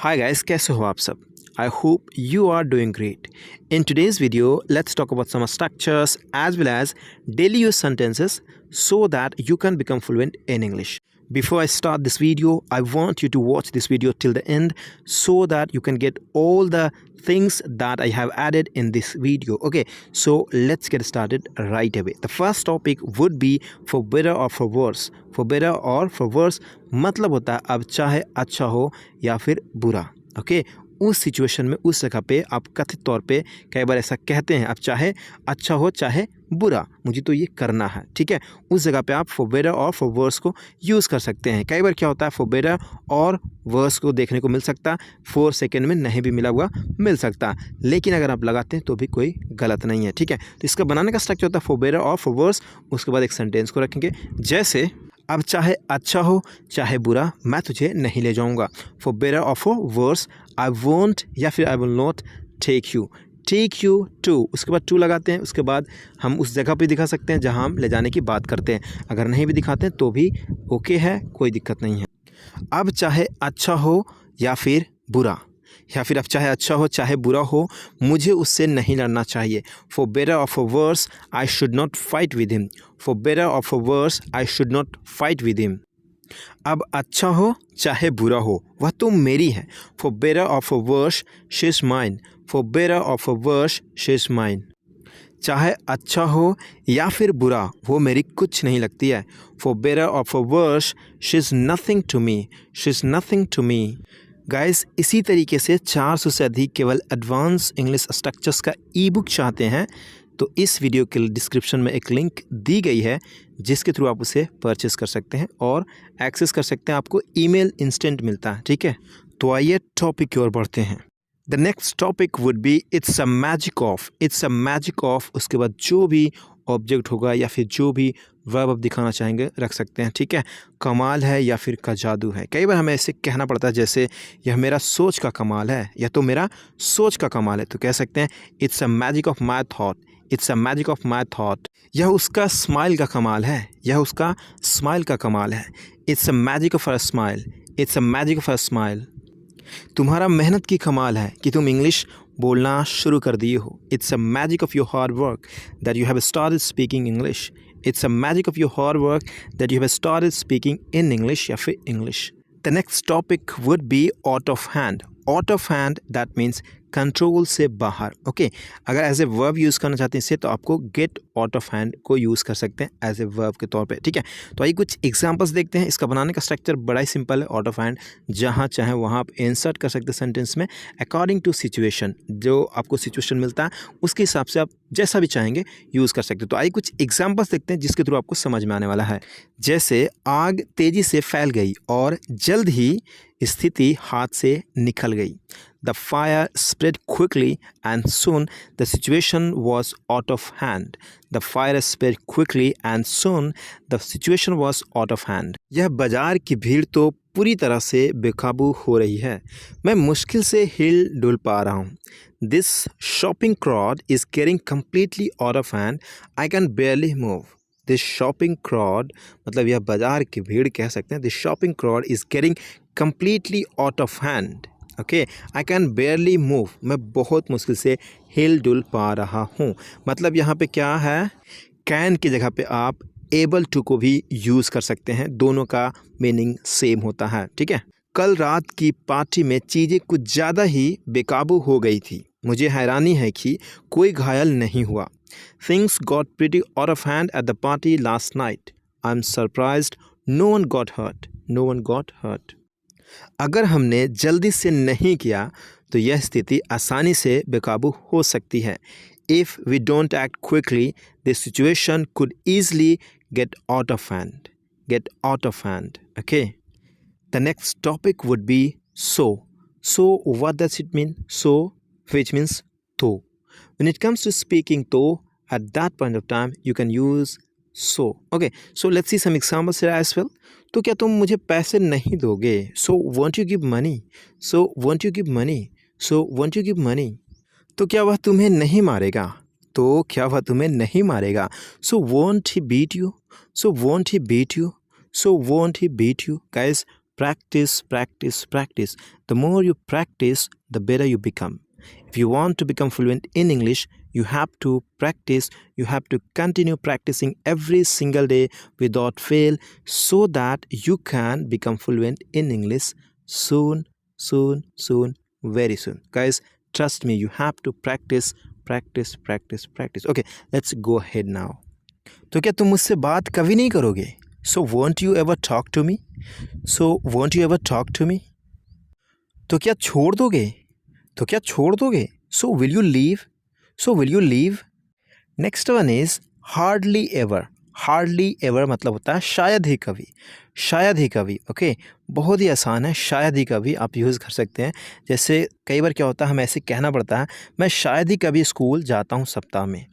Hi guys, कैसे हो आप सब? I hope you are doing great. In today's video, let's talk about some structures as well as daily use sentences so that you can become fluent in English. Before I start this video, I want you to watch this video till the end so that you can get all the things that I have added in this video. Okay, so let's get started right away. The first topic would be for better or for worse. For better or for worse मतलब होता है अब चाहे अच्छा हो या फिर बुरा. ओके, उस सिचुएशन में उस जगह पे आप कथित तौर पे कई बार ऐसा कहते हैं अब चाहे अच्छा हो चाहे बुरा मुझे तो ये करना है. ठीक है, उस जगह पे आप फॉर बेटर और फॉर वर्स को यूज़ कर सकते हैं. कई बार क्या होता है फॉर बेटर और वर्स को देखने को मिल सकता, 4 सेकेंड में नहीं भी मिला हुआ मिल सकता, लेकिन अगर आप लगाते हैं तो भी कोई गलत नहीं है. ठीक है, तो इसका बनाने का स्ट्रक्चर होता है फॉर बेटर और फॉर वर्स. उसके बाद एक सेंटेंस को रखेंगे जैसे अब चाहे अच्छा हो चाहे बुरा मैं तुझे नहीं ले जाऊंगा. फॉर बेटर और फॉर वर्स आई वोंट या फिर I will not take you to. उसके बाद टू लगाते हैं. उसके बाद हम उस जगह पे दिखा सकते हैं जहां हम ले जाने की बात करते हैं. अगर नहीं भी दिखाते हैं तो भी ओके है, कोई दिक्कत नहीं है. अब चाहे अच्छा हो या फिर बुरा या फिर अब चाहे अच्छा हो चाहे बुरा हो मुझे उससे नहीं लड़ना चाहिए. फॉर बेटर और for worse I should not fight with him. For better और for worse I should not fight with him. अब अच्छा हो चाहे बुरा हो वह तो मेरी है. फॉर बेटर और for worse she is mine. For better और for worse she is mine. चाहे अच्छा हो या फिर बुरा वो मेरी कुछ नहीं लगती है. फॉर बेटर और for worse she is nothing to me. She is nothing to me. Guys, इसी तरीके से 400 से अधिक केवल एडवांस इंग्लिश स्ट्रक्चर्स का ई बुक चाहते हैं तो इस वीडियो के डिस्क्रिप्शन में एक लिंक दी गई है जिसके थ्रू आप उसे परचेस कर सकते हैं और एक्सेस कर सकते हैं. आपको ईमेल इंस्टेंट मिलता है. ठीक है, तो आइए टॉपिक की ओर बढ़ते हैं. The next topic would B it's a magic of. It's a magic of. उसके बाद जो भी ऑब्जेक्ट होगा या फिर जो भी वर्ब आप दिखाना चाहेंगे रख सकते हैं. ठीक है, कमाल है या फिर का जादू है. कई बार हमें ऐसे कहना पड़ता है जैसे यह मेरा सोच का कमाल है या तो मेरा सोच का कमाल है, तो कह सकते हैं it's a magic of my thought. It's a magic of my thought. यह उसका स्माइल का कमाल है. यह उसका स्माइल का कमाल है. It's a magic of a smile. It's a magic of a smile. तुम्हारा मेहनत की कमाल है कि तुम इंग्लिश बोलना शुरू कर दिए हो. It's a magic of your hard work that you have started speaking English. It's a magic of your hard work that you have started speaking in English या फिर English. The next topic would be out of hand. Out of hand that means control से बाहर. Okay, अगर as a verb use करना चाहते हैं इसे तो आपको गेट आउट ऑफ हैंड को यूज़ कर सकते हैं एज ए वर्ब के तौर पे. ठीक है, तो आइए कुछ एग्जांपल्स देखते हैं. इसका बनाने का स्ट्रक्चर बड़ा ही सिंपल है. आउट ऑफ हैंड जहाँ चाहे वहाँ आप इंसर्ट कर सकते हैं सेंटेंस में अकॉर्डिंग टू सिचुएशन. जो आपको सिचुएशन मिलता है उसके हिसाब से आप जैसा भी चाहेंगे यूज़ कर सकते हैं. तो आइए कुछ एग्जाम्पल्स देखते हैं जिसके थ्रू आपको समझ में आने वाला है. जैसे आग तेज़ी से फैल गई और जल्द ही स्थिति हाथ से निकल गई. The fire spread quickly and soon the situation was out of hand. The fire spread quickly and soon the situation was out of hand. यह बाजार की भीड़ तो पूरी तरह से बेकाबू हो रही है. मैं मुश्किल से हिल डुल पा रहा हूँ. This shopping crowd is getting completely out of hand. I can barely move. This shopping crowd मतलब यह बाजार की भीड़ कह सकते हैं. This shopping crowd is getting completely out of hand. Okay, I can बेयरली move. मैं बहुत मुश्किल से हिल डुल पा रहा हूँ. मतलब यहाँ पे क्या है, कैन की जगह पे आप एबल टू को भी यूज़ कर सकते हैं. दोनों का मीनिंग सेम होता है. ठीक है, कल रात की पार्टी में चीज़ें कुछ ज़्यादा ही बेकाबू हो गई थी. मुझे हैरानी है कि कोई घायल नहीं हुआ. Things got pretty out of hand at the party last night. I am surprised no one got hurt. No one got hurt. अगर हमने जल्दी से नहीं किया तो यह स्थिति आसानी से बेकाबू हो सकती है. If we don't act quickly, the situation could easily get out of hand. Get out of hand. Okay. The next topic would be so. So, what does it mean? So, which means to. When it comes to speaking to, at that point of time, you can use so. Okay, so let's see some examples here as well. तो क्या तुम मुझे पैसे नहीं दोगे? So won't you give money? So won't you give money? So won't you give money? तो क्या वह तुम्हें नहीं मारेगा? तो क्या वह तुम्हें नहीं मारेगा? So won't he beat you? So won't he beat you? So won't he beat you? Guys, practice, practice, practice. The more you practice, the better you become. If you want to become fluent in English, you have to practice. You have to continue practicing every single day without fail, so that you can become fluent in English soon, soon, soon, very soon. Guys, trust me, you have to practice, practice, practice, practice. Okay, let's go ahead now. तो क्या तुम मुझसे बात कभी नहीं करोगे? So won't you ever talk to me? So won't you ever talk to me? तो क्या छोड़ दोगे? तो क्या छोड़ दोगे? So will you leave? So will you leave? Next one is hardly ever. Hardly ever मतलब होता है शायद ही कभी, शायद ही कभी. ओके, बहुत ही आसान है, शायद ही कभी आप यूज़ कर सकते हैं. जैसे कई बार क्या होता है, हमें ऐसे कहना पड़ता है, मैं शायद ही कभी स्कूल जाता हूँ सप्ताह में,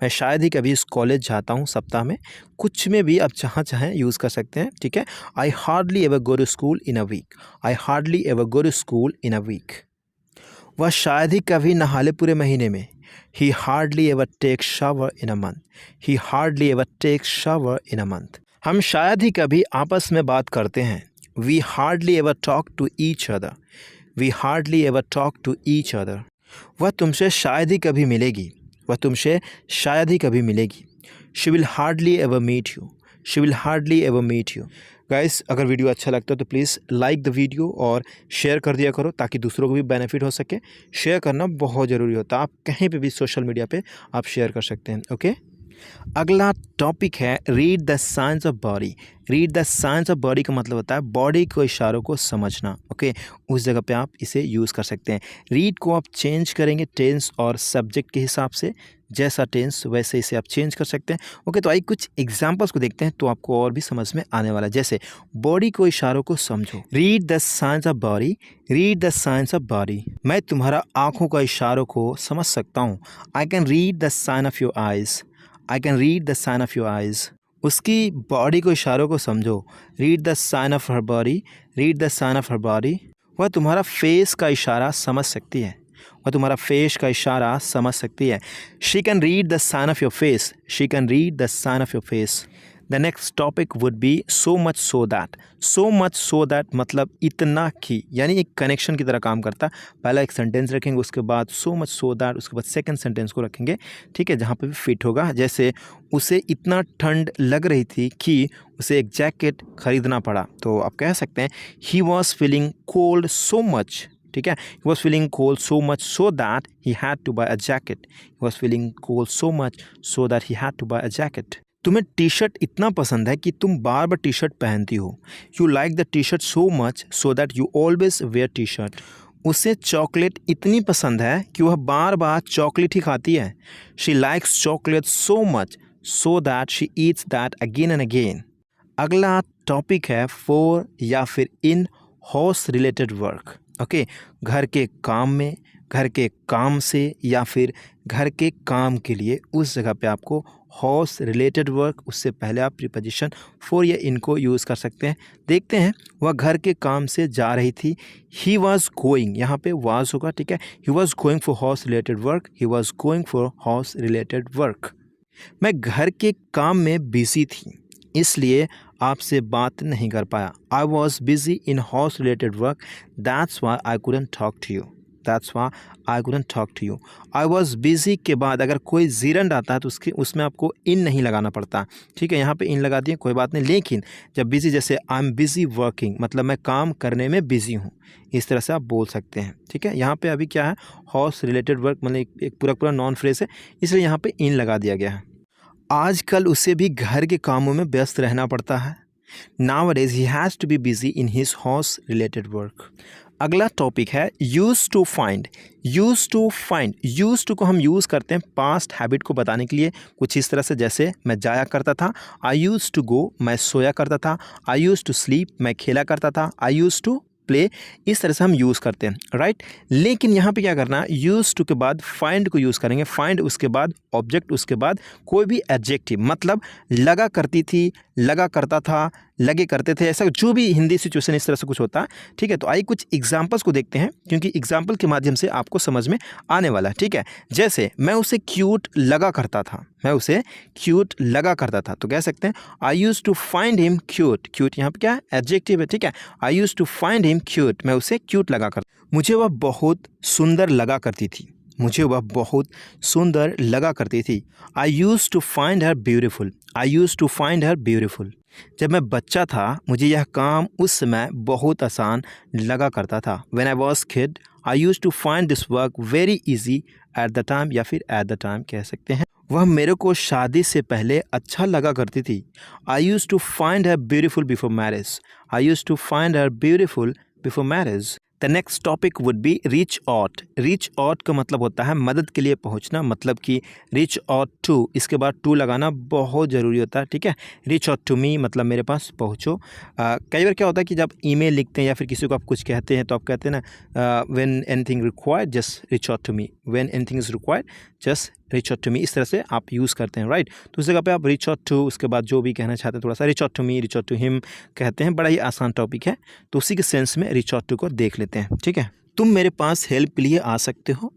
मैं शायद ही कभी कॉलेज जाता हूँ सप्ताह में. कुछ में भी आप जहाँ चाहें यूज़ कर सकते हैं. ठीक है, I hardly ever go to school in a week. I hardly ever go to school in a week. वह शायद ही कभी नहा ले पूरे महीने में. He hardly ever takes shower in a month. He hardly ever takes shower in a month. हम शायद ही कभी आपस में बात करते हैं. We hardly ever talk to each other. We hardly ever talk to each other. वह तुमसे शायद ही कभी मिलेगी. वह तुमसे शायद ही कभी मिलेगी. She will hardly ever meet you. She will hardly ever meet you. Guys, अगर वीडियो अच्छा लगता है तो प्लीज़ लाइक द वीडियो और शेयर कर दिया करो, ताकि दूसरों को भी बेनिफिट हो सके. शेयर करना बहुत ज़रूरी होता है. आप कहीं पे भी सोशल मीडिया पे आप शेयर कर सकते हैं. ओके, अगला टॉपिक है read the science of body. Read the science of body का मतलब होता है बॉडी को इशारों को समझना. ओके, उस जगह पे आप इसे यूज़ कर सकते हैं. रीड को आप चेंज करेंगे टेंस और सब्जेक्ट के हिसाब से. जैसा टेंस वैसे इसे आप चेंज कर सकते हैं. ओके, तो आइए कुछ एग्जांपल्स को देखते हैं तो आपको और भी समझ में आने वाला है. जैसे बॉडी को इशारों को समझो. Read the science of body. Read the science of body. मैं तुम्हारा आँखों का इशारों को समझ सकता हूँ. I can read the sign of your eyes. I can read the sign of your eyes. उसकी बॉडी को इशारों को समझो. Read the sign of her body. Read the sign of her body. वह तुम्हारा फेस का इशारा समझ सकती है. वह तुम्हारा फेस का इशारा समझ सकती है. She can read the sign of your face. She can read the sign of your face. The next topic would be so much so that. So much so that मतलब इतना कि, यानी एक कनेक्शन की तरह काम करता है. पहला एक सेंटेंस रखेंगे, उसके बाद सो मच सो दैट, उसके बाद सेकंड सेंटेंस को रखेंगे. ठीक है, जहाँ पे भी फिट होगा. जैसे उसे इतना ठंड लग रही थी कि उसे एक जैकेट खरीदना पड़ा, तो आप कह सकते हैं he was feeling cold so much. ठीक है, he was feeling cold so much so that he had to buy a jacket. He was feeling cold so much so that he had to buy a jacket. तुम्हें T shirt इतना पसंद है कि तुम बार बार T shirt पहनती हो. You like the t-shirt so much so that you always wear t-shirt. उसे chocolate इतनी पसंद है कि वह बार बार चॉकलेट ही खाती है. She likes chocolate so much so that she eats that again and again. अगला टॉपिक है for या फिर in horse related work. Okay, घर के काम में, घर के काम से या फिर घर के काम के लिए, उस जगह पे आपको हॉर्स रिलेटेड वर्क, उससे पहले आप प्रीपोजिशन फॉर या इनको यूज़ कर सकते हैं. देखते हैं, वह घर के काम से जा रही थी. ही वॉज गोइंग, यहाँ पे वाज होगा. ठीक है, he was going for horse related work. He was going for horse related work. मैं घर के काम में बिजी थी, इसलिए आपसे बात नहीं कर पाया. I was busy in horse related work. That's why I couldn't talk to you. That's why I couldn't talk to you. I was busy के बाद अगर कोई जीरंड आता है तो उसमें आपको इन नहीं लगाना पड़ता. ठीक है, यहाँ पे इन लगा दिए, कोई बात नहीं. लेकिन जब बिजी, जैसे आई एम बिजी वर्किंग, मतलब मैं काम करने में बिजी हूँ, इस तरह से आप बोल सकते हैं. ठीक है, यहाँ पे अभी क्या है, हॉर्स रिलेटेड वर्क मतलब एक पूरा नॉन फ्रेज है, इसलिए यहाँ पे इन लगा दिया गया है. आजकल उसे भी घर के कामों में व्यस्त रहना पड़ता है. Nowadays he has to be busy in his horse related work. अगला टॉपिक है use to find. Use to find, use to को हम यूज़ करते हैं पास्ट हैबिट को बताने के लिए, कुछ इस तरह से. जैसे मैं जाया करता था, आई यूज टू गो, मैं सोया करता था. आई यूज टू स्लीप, मैं खेला करता था. आई यूज टू प्ले, इस तरह से हम यूज़ करते हैं. राइट, लेकिन यहाँ पे क्या करना है, यूज़ टू के बाद फाइंड को यूज़ करेंगे. फाइंड उसके बाद ऑब्जेक्ट, उसके बाद कोई भी एडजेक्टिव, मतलब लगा करती थी, लगा करता था, लगे करते थे, ऐसा जो भी हिंदी सिचुएशन इस तरह से कुछ होता है, ठीक है। तो आइए कुछ एग्जाम्पल्स को देखते हैं, क्योंकि एग्जाम्पल के माध्यम से आपको समझ में आने वाला है, ठीक है। जैसे मैं उसे क्यूट लगा करता था, मैं उसे क्यूट लगा करता था, तो कह सकते हैं I use to find him cute. Cute यहाँ पे क्या है, एडजेक्टिव है, ठीक है। I use to find him cute, मैं उसे क्यूट लगा कर, मुझे वह बहुत सुंदर लगा करती थी, मुझे वह बहुत सुंदर लगा करती थी। I use to find her beautiful, I use to find her beautiful. जब मैं बच्चा था मुझे यह काम उस समय बहुत आसान लगा करता था। When I was kid, I used to find this work very easy at the time, या फिर at the time कह सकते हैं। वह मेरे को शादी से पहले अच्छा लगा करती थी। I used to find her beautiful before marriage. I used to find her beautiful before marriage. The next topic would be reach out. Reach out का मतलब होता है मदद के लिए पहुंचना, मतलब कि रीच आउट टू, इसके बाद टू लगाना बहुत ज़रूरी होता है, ठीक है। रीच आउट टू मी मतलब मेरे पास पहुंचो। कई बार क्या होता है कि जब ईमेल लिखते हैं या फिर किसी को आप कुछ कहते हैं तो आप कहते हैं ना when anything required just reach out to me, when anything is required just reach out to me, इस तरह से आप यूज़ करते हैं, राइट। तो उस जगह पे आप रीच आउट टू, उसके बाद जो भी कहना चाहते हैं थोड़ा सा reach out to me, reach out to him कहते हैं। बड़ा ही आसान टॉपिक है, तो उसी के सेंस में रीच आउट टू को देख लेते हैं, ठीक है। तुम मेरे पास हेल्प के लिए आ सकते हो,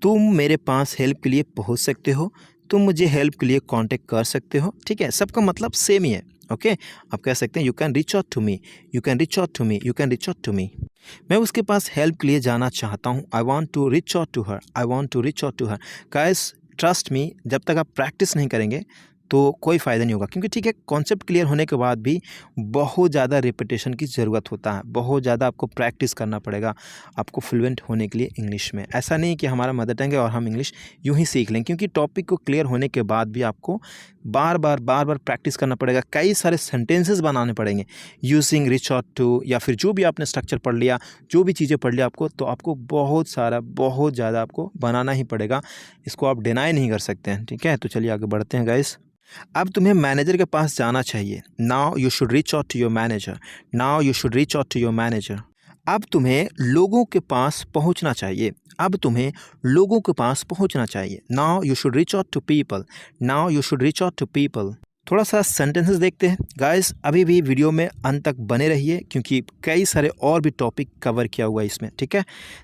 तुम मेरे पास हेल्प के लिए पहुंच सकते हो, तुम मुझे हेल्प के लिए कांटेक्ट कर सकते हो, ठीक है। सबका मतलब सेम ही है, ओके। आप कह सकते हैं you can reach out to me, you can reach out to me, you can reach out to me. मैं उसके पास हेल्प के लिए जाना चाहता हूँ, I want to reach out to her, I want to reach out to her. Guys trust me, जब तक आप प्रैक्टिस नहीं करेंगे तो कोई फ़ायदा नहीं होगा, क्योंकि ठीक है कॉन्सेप्ट क्लियर होने के बाद भी बहुत ज़्यादा रिपीटेशन की ज़रूरत होता है, बहुत ज़्यादा आपको प्रैक्टिस करना पड़ेगा आपको फ्लुएंट होने के लिए इंग्लिश में। ऐसा नहीं कि हमारा मदर टंग है और हम इंग्लिश यूं ही सीख लें, क्योंकि टॉपिक को क्लियर होने के बाद भी आपको बार बार प्रैक्टिस करना पड़ेगा, कई सारे सेंटेंसेस बनाने पड़ेंगे यूजिंग रीच आउट टू, या फिर जो भी आपने स्ट्रक्चर पढ़ लिया, जो भी चीज़ें पढ़ लिया आपको, तो आपको बहुत ज़्यादा आपको बनाना ही पड़ेगा, इसको आप डिनाई नहीं कर सकते हैं, ठीक है। तो चलिए आगे बढ़ते हैं गाइस। अब तुम्हें मैनेजर के पास जाना चाहिए, now you should reach out to your manager, now you should reach out to your manager. अब तुम्हें लोगों के पास पहुंचना चाहिए, अब तुम्हें लोगों के पास पहुंचना चाहिए, now you should reach out to people, now you should reach out to people. थोड़ा सा सेंटेंसेस देखते हैं गाइस, अभी भी वीडियो में अंत तक बने रहिए, क्योंकि कई सारे और भी टॉपिक कवर किया हुआ है इसमें, ठीक है।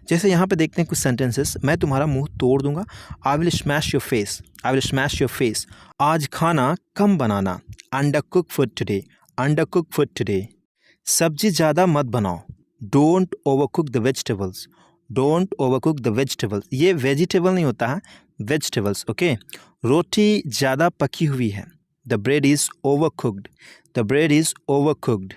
जैसे यहाँ पे देखते हैं कुछ सेंटेंसेस। मैं तुम्हारा मुंह तोड़ दूंगा, I will smash your face, I will smash your face. आज खाना कम बनाना, under cook food today, under cook food today. सब्जी ज़्यादा मत बनाओ, don't over cook the vegetables, don't over cook the vegetables. ये वेजिटेबल नहीं होता है, वेजिटेबल्स, ओके। रोटी ज़्यादा पकी हुई है, the bread is over cooked, the bread is over cooked.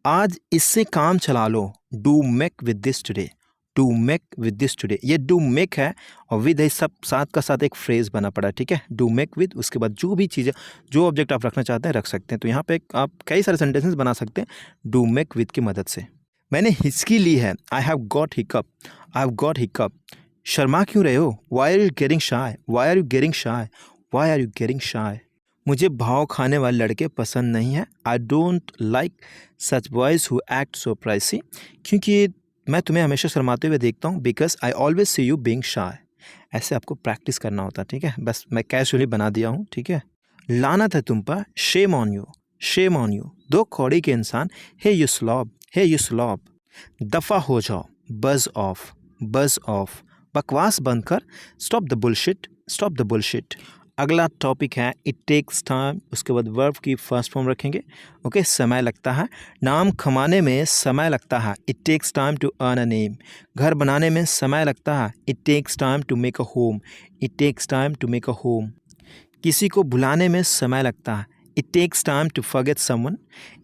आज इससे काम चला लो, do make with this today, do make with this today. ये डू मेक है और विद है, सब साथ का साथ एक फ्रेज बना पड़ा है, ठीक है। डू मेक विद, उसके बाद जो भी चीज़ें, जो ऑब्जेक्ट आप रखना चाहते हैं रख सकते हैं। तो यहाँ पे आप कई सारे सेंटेंसेस बना सकते हैं डू मेक विद की मदद से। मैंने हिचकी ली है, I have got hiccup, I have got hiccup. शर्मा क्यों रहे हो, why are you getting shy, why are you getting shy, why are you getting shy. मुझे भाव खाने वाले लड़के पसंद नहीं है, I don't like such boys who act so pricey, क्योंकि मैं तुम्हें हमेशा शर्माते हुए देखता हूँ, because I always see you being shy. ऐसे आपको प्रैक्टिस करना होता है, ठीक है। बस मैं कैजुअली बना दिया हूँ, ठीक है। लानत है तुम पर, shame on you, shame on you. दो कौड़ी के इंसान, हे यू स्लॉब, हे यू स्लॉब। दफ़ा हो जाओ, बज़ ऑफ, बज़ ऑफ। बकवास बंद कर, stop the bullshit, stop the bullshit. अगला टॉपिक है इट टेक्स टाइम, उसके बाद वर्ब की फर्स्ट फॉर्म रखेंगे, ओके। समय लगता है, नाम कमाने में समय लगता है, it takes time to earn a name. घर बनाने में समय लगता है, it takes time to make a home, it takes time to make a home. किसी को भुलाने में समय लगता है, it takes time to forget someone,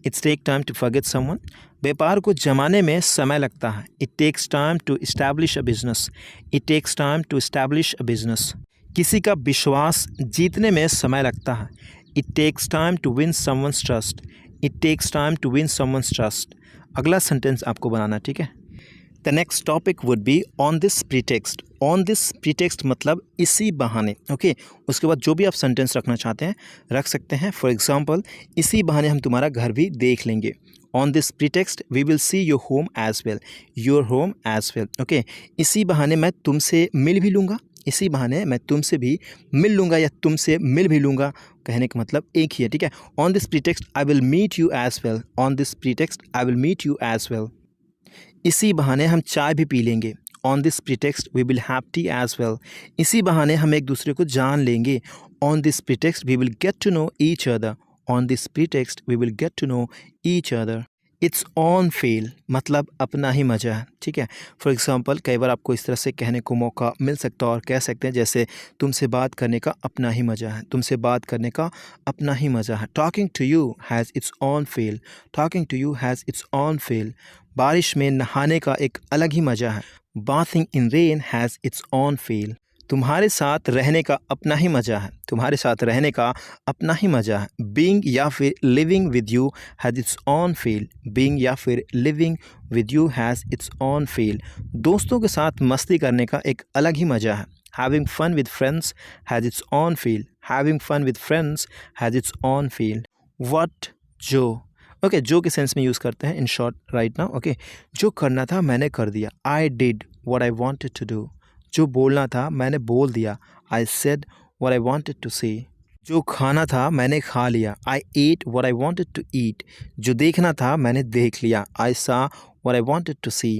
it's take time to forget someone. व्यापार को जमाने में समय लगता है, it takes time to establish a business, it takes time to establish a business. किसी का विश्वास जीतने में समय लगता है, it takes time to win someone's trust, it takes time to win someone's trust. अगला सेंटेंस आपको बनाना, ठीक है। The next topic would be on this pretext, on this pretext मतलब इसी बहाने, ओके। उसके बाद जो भी आप सेंटेंस रखना चाहते हैं रख सकते हैं। फॉर एग्जाम्पल, इसी बहाने हम तुम्हारा घर भी देख लेंगे, on this pretext we will see your home as well, your home as well, okay. इसी बहाने मैं तुमसे मिल भी लूँगा, इसी बहाने मैं तुमसे भी मिल लूँगा या तुमसे मिल भी लूँगा, कहने का मतलब एक ही है, ठीक है। On this pretext I will meet you as well, on this pretext I will meet you as well. इसी बहाने हम चाय भी पी लेंगे, on this pretext we will have tea as well. इसी बहाने हम एक दूसरे को जान लेंगे, on this pretext we will get to know each other, on this pretext we will get to know each other. Its own feel मतलब अपना ही मज़ा है, ठीक है। फॉर एग्ज़ाम्पल कई बार आपको इस तरह से कहने को मौका मिल सकता है और कह सकते हैं जैसे तुमसे बात करने का अपना ही मज़ा है, तुमसे बात करने का अपना ही मज़ा है। Talking to you has its own feel, talking to you has its own feel. बारिश में नहाने का एक अलग ही मज़ा है, bathing in rain has its own feel. तुम्हारे साथ रहने का अपना ही मज़ा है, तुम्हारे साथ रहने का अपना ही मज़ा है। बीइंग या फिर living with you has its own fail, being या फिर living with you has its own fail. दोस्तों के साथ मस्ती करने का एक अलग ही मज़ा है, having fun with friends has its own feel, having fun with friends has its own feel. What जो, ओके, जो के सेंस में यूज़ करते हैं in short right now, okay. जो करना था मैंने कर दिया, I did what I wanted to do. जो बोलना था मैंने बोल दिया, I said what I wanted to say. जो खाना था मैंने खा लिया, I ate what I wanted to eat. जो देखना था मैंने देख लिया, I saw what I wanted to see.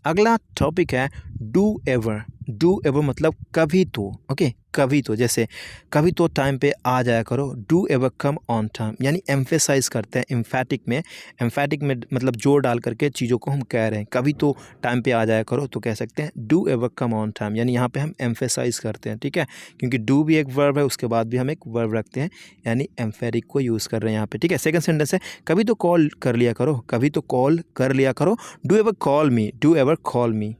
अगला टॉपिक है डू एवर। डू एवर मतलब कभी तो, ओके, कभी तो। जैसे कभी तो टाइम पे आ जाया करो, do ever come on time, यानी एम्फेसाइज करते हैं एम्फैटिक में। एम्फैटिक में मतलब जोर डाल करके चीज़ों को हम कह रहे हैं, कभी तो टाइम पे आ जाया करो तो कह सकते हैं do ever come on time, यानी यहाँ पे हम एम्फेसाइज करते हैं, ठीक है। क्योंकि डू भी एक वर्ब है, उसके बाद भी हम एक वर्ब रखते हैं, यानी एम्फेटिक को यूज़ कर रहे हैं यहाँ पे, ठीक है। सेकंड सेंटेंस है कभी तो कॉल कर लिया करो, कभी तो कॉल कर लिया करो, do ever call me, do ever call मी।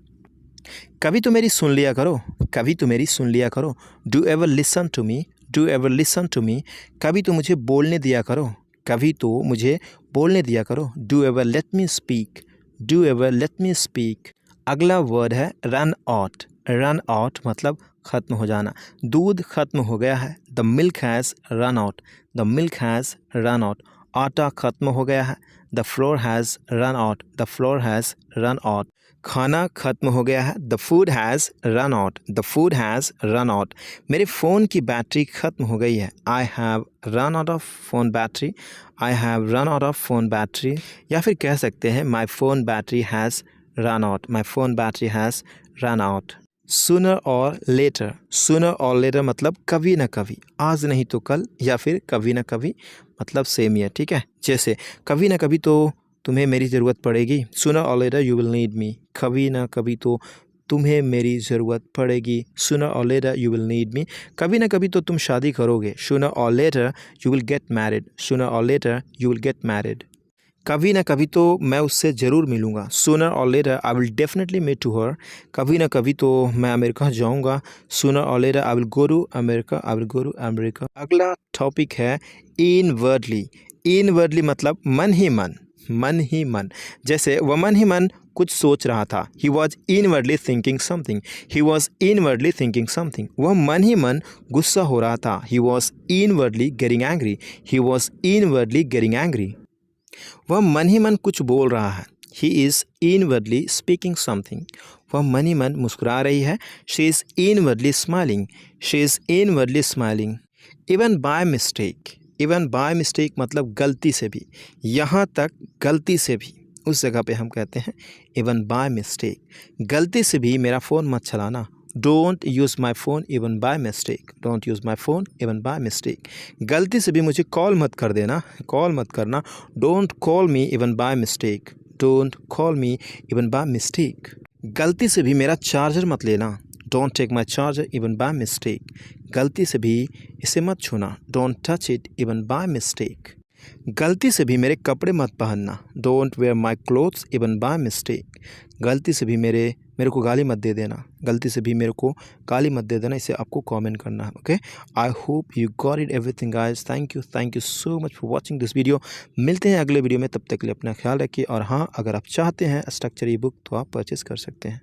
कभी तो मेरी सुन लिया करो, कभी तो मेरी सुन लिया करो, do ever listen to me, do ever listen to me. कभी तो मुझे बोलने दिया करो, कभी तो मुझे बोलने दिया करो, do ever let me speak, do ever let me speak. अगला वर्ड है रन आउट। रन आउट मतलब ख़त्म हो जाना, दूध ख़त्म हो गया है, the milk has run out, the milk has run out. आटा ख़त्म हो गया है, the floor has run out, the floor has run out. खाना ख़त्म हो गया है, the food has run out, the food has run out. मेरे फ़ोन की बैटरी ख़त्म हो गई है, I have run out of phone battery, I have run out of phone battery. या फिर कह सकते हैं my phone battery has run out, my phone battery has run out. Sooner और लेटर। सूनर और लेटर मतलब कभी ना कभी, आज नहीं तो कल, या फिर कभी ना कभी मतलब सेम ही है, ठीक है। जैसे कभी ना कभी तो तुम्हें मेरी ज़रूरत पड़ेगी, सूनर और later you will need me. कभी ना कभी तो तुम्हें मेरी ज़रूरत पड़ेगी, सूनर और later you will need me. कभी ना कभी तो तुम शादी करोगे, सूनर और later you will get married, sooner और later you will get married. कभी ना कभी तो मैं उससे ज़रूर मिलूँगा, सूनर और later I will definitely meet to her. कभी ना कभी तो मैं अमेरिका जाऊँगा, सूनर और later I will go to America, I will go to America. अगला टॉपिक है इनवर्डली। इनवर्डली मतलब मन ही मन, मन ही मन। जैसे वह मन ही मन कुछ सोच रहा था, he was inwardly thinking something, he was inwardly thinking something. वह मन ही मन गुस्सा हो रहा था, he was inwardly getting angry, he was inwardly getting angry. वह मन ही मन कुछ बोल रहा है, he is inwardly speaking something. वह मन ही मन मुस्कुरा रही है, she is inwardly smiling, she is inwardly smiling. Even by mistake. Even by mistake मतलब गलती से भी, यहाँ तक गलती से भी, उस जगह पे हम कहते हैं इवन बाय मिस्टेक। गलती से भी मेरा फ़ोन मत चलाना, don't use my phone even by mistake, don't use my phone even by mistake. गलती से भी मुझे कॉल मत कर देना, कॉल मत करना, don't call me even by mistake, don't call me even by mistake. गलती से भी मेरा चार्जर मत लेना, don't take my charger even by mistake. गलती से भी इसे मत छूना, don't touch it even by mistake. गलती से भी मेरे कपड़े मत पहनना, don't wear my clothes even by mistake. गलती से भी मेरे को गाली मत दे देना, गलती से भी मेरे को गाली मत दे देना, इसे आपको कमेंट करना है, okay. I hope you got it everything guys, thank you so much for watching this video. मिलते हैं अगले वीडियो में, तब तक के लिए अपना ख्याल रखिए। और हाँ, अगर आप चाहते हैं स्ट्रक्चर ई बुक तो आप परचेज़ कर सकते हैं।